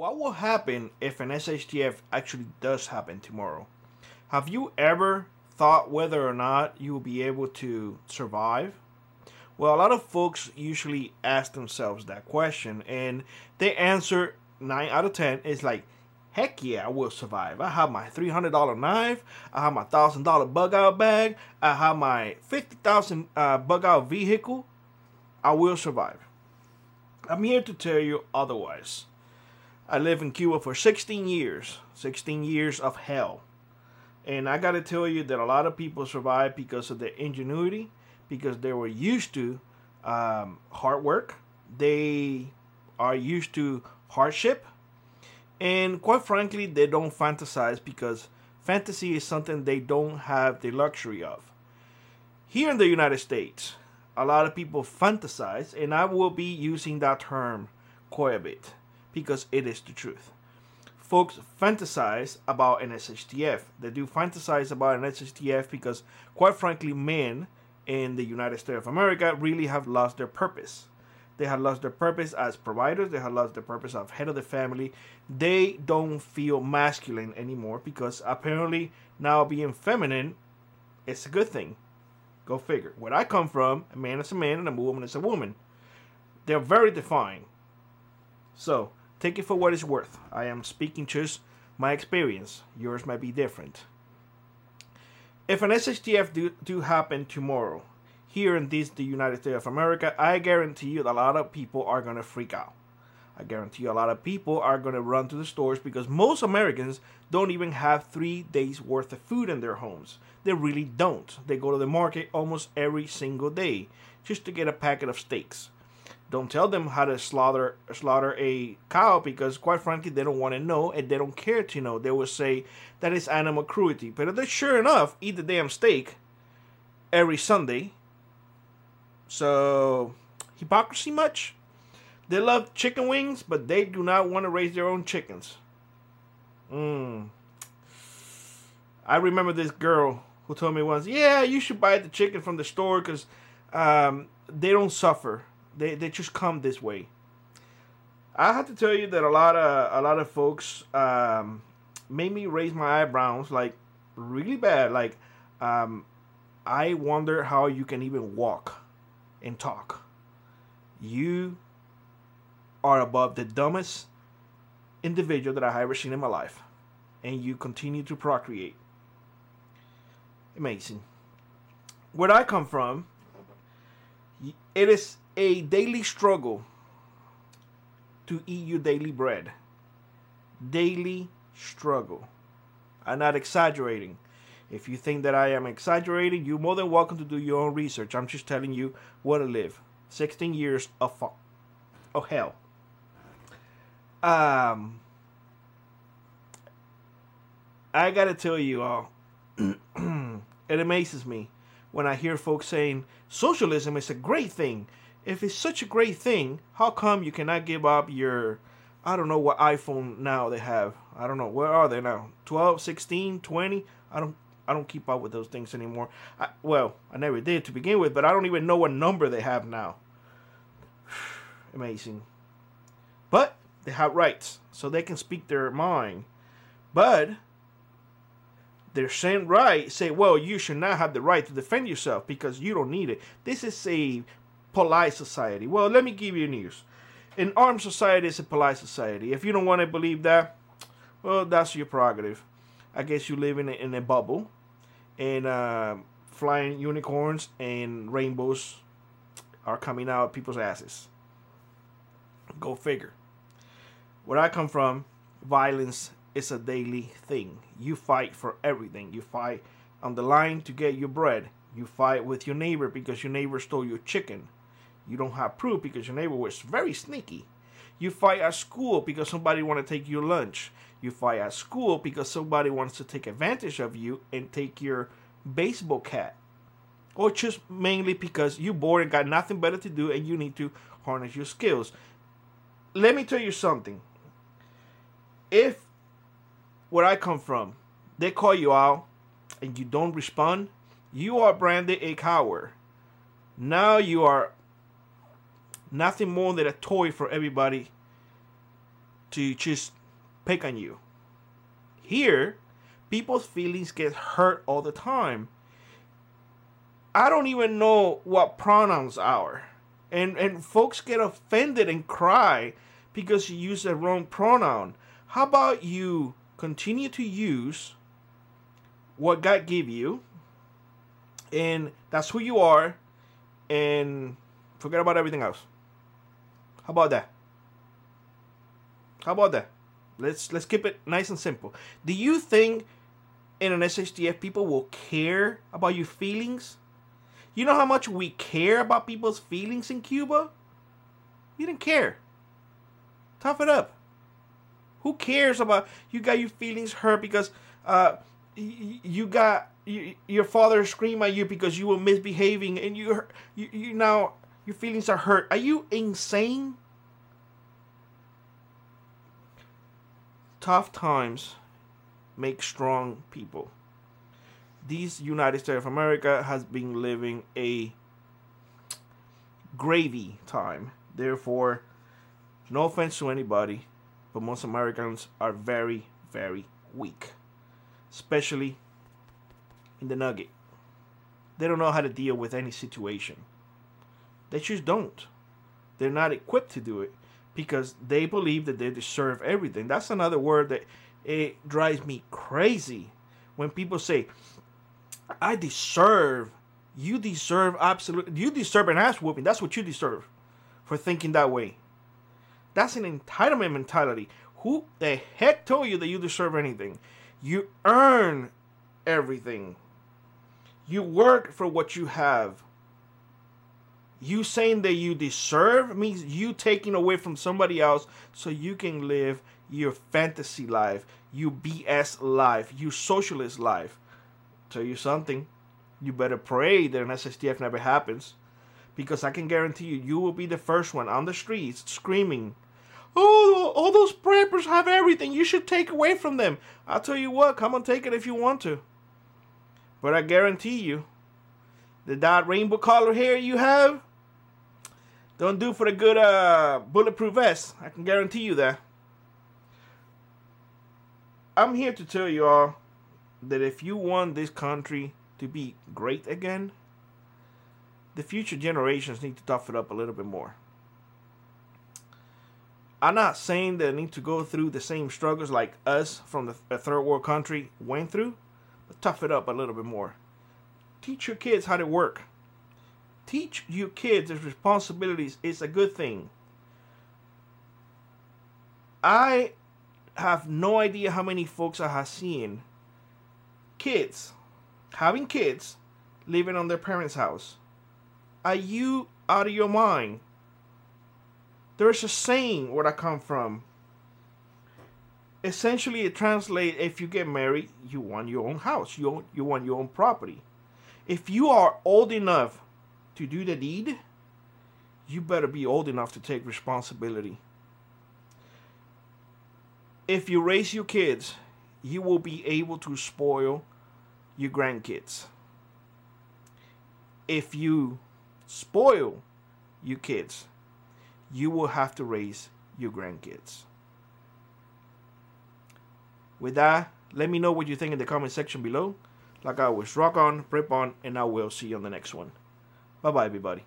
What will happen if an SHTF actually does happen tomorrow? Have you ever thought whether or not you will be able to survive? Well, a lot of folks usually ask themselves that question, and they answer 9 out of 10 is like, heck yeah, I will survive. I have my $300 knife. I have my $1,000 bug out bag. I have my 50,000 bug out vehicle. I will survive. I'm here to tell you otherwise. I lived in Cuba for 16 years. 16 years of hell. And I got to tell you that a lot of people survive because of their ingenuity, because they were used to hard work. They are used to hardship. And quite frankly, they don't fantasize because fantasy is something they don't have the luxury of. Here in the United States, a lot of people fantasize, and I will be using that term quite a bit because it is the truth. Folks fantasize about an SHTF. They do fantasize about an SHTF because, quite frankly, men in the United States of America really have lost their purpose. They have lost their purpose as providers. They have lost their purpose as head of the family. They don't feel masculine anymore because apparently now being feminine is a good thing. Go figure. Where I come from, a man is a man and a woman is a woman. They're very defined. So, take it for what it's worth. I am speaking just my experience. Yours might be different. If an SHTF do happen tomorrow, here in the United States of America, I guarantee you that a lot of people are going to freak out. I guarantee you a lot of people are going to run to the stores because most Americans don't even have 3 days worth of food in their homes. They really don't. They go to the market almost every single day just to get a packet of steaks. Don't tell them how to slaughter a cow because, quite frankly, they don't want to know and they don't care to know. They will say that is animal cruelty. But if they sure enough eat the damn steak every Sunday, so hypocrisy much? They love chicken wings, but they do not want to raise their own chickens. I remember this girl who told me once, yeah, you should buy the chicken from the store because they don't suffer. They just come this way. I have to tell you that a lot of folks made me raise my eyebrows like really bad. Like I wonder how you can even walk and talk. You are above the dumbest individual that I have ever seen in my life, and you continue to procreate. Amazing. Where I come from, it is a daily struggle to eat your daily bread. Daily struggle. I'm not exaggerating. If you think that I am exaggerating, you're more than welcome to do your own research. I'm just telling you what I live. 16 years of hell. I gotta tell you all, it amazes me when I hear folks saying socialism is a great thing. If it's such a great thing, how come you cannot give up your, I don't know what iPhone now they have. I don't know. Where are they now? 12, 16, 20? I don't keep up with those things anymore. I never did to begin with, but I don't even know what number they have now. Amazing. But they have rights, so they can speak their mind. But they're saying say, well, you should not have the right to defend yourself because you don't need it. This is a polite society. Well, let me give you news. An armed society is a polite society. If you don't want to believe that, well, that's your prerogative. I guess you live in a bubble, and flying unicorns and rainbows are coming out of people's asses. Go figure. Where I come from, violence is a daily thing. You fight for everything. You fight on the line to get your bread. You fight with your neighbor because your neighbor stole your chicken. You don't have proof because your neighbor was very sneaky. You fight at school because somebody wants to take your lunch. You fight at school because somebody wants to take advantage of you and take your baseball cap. Or just mainly because you're bored and got nothing better to do and you need to harness your skills. Let me tell you something. If where I come from, they call you out and you don't respond, you are branded a coward. Now you are nothing more than a toy for everybody to just pick on you. Here, people's feelings get hurt all the time. I don't even know what pronouns are. And folks get offended and cry because you use the wrong pronoun. How about you continue to use what God gave you, and that's who you are, and forget about everything else. How about that? How about that? Let's keep it nice and simple. Do you think in an SHTF people will care about your feelings? You know how much we care about people's feelings in Cuba? You didn't care. Tough it up. Who cares about you got your feelings hurt because you got your father scream at you because you were misbehaving and you now your feelings are hurt? Are you insane? Tough times make strong people. These United States of America has been living a gravy time. Therefore, no offense to anybody, but most Americans are very, very weak. Especially in the nugget. They don't know how to deal with any situation. They just don't. They're not equipped to do it because they believe that they deserve everything. That's another word that it drives me crazy when people say, I deserve. You deserve absolutely. You deserve an ass whooping. That's what you deserve for thinking that way. That's an entitlement mentality. Who the heck told you that you deserve anything? You earn everything. You work for what you have. You saying that you deserve means you taking away from somebody else so you can live your fantasy life, your BS life, your socialist life. Tell you something, you better pray that an SHTF never happens, because I can guarantee you, you will be the first one on the streets screaming, oh, all those preppers have everything, you should take away from them. I'll tell you what, come and take it if you want to. But I guarantee you, that rainbow color hair you have, don't do for the good bulletproof vest. I can guarantee you that. I'm here to tell you all that if you want this country to be great again, the future generations need to tough it up a little bit more. I'm not saying that they need to go through the same struggles like us from the third world country went through, but tough it up a little bit more. Teach your kids how to work. Teach your kids their responsibilities. It's a good thing. I have no idea how many folks I have seen having kids living on their parents' house. Are you out of your mind? There's a saying where I come from. Essentially, it translates, if you get married, you want your own house. You want your own property. If you are old enough to do the deed, you better be old enough to take responsibility. If you raise your kids, you will be able to spoil your grandkids. If you spoil your kids, you will have to raise your grandkids. With that, let me know what you think in the comment section below. Like always, rock on, prep on, and I will see you on the next one. Bye-bye, everybody.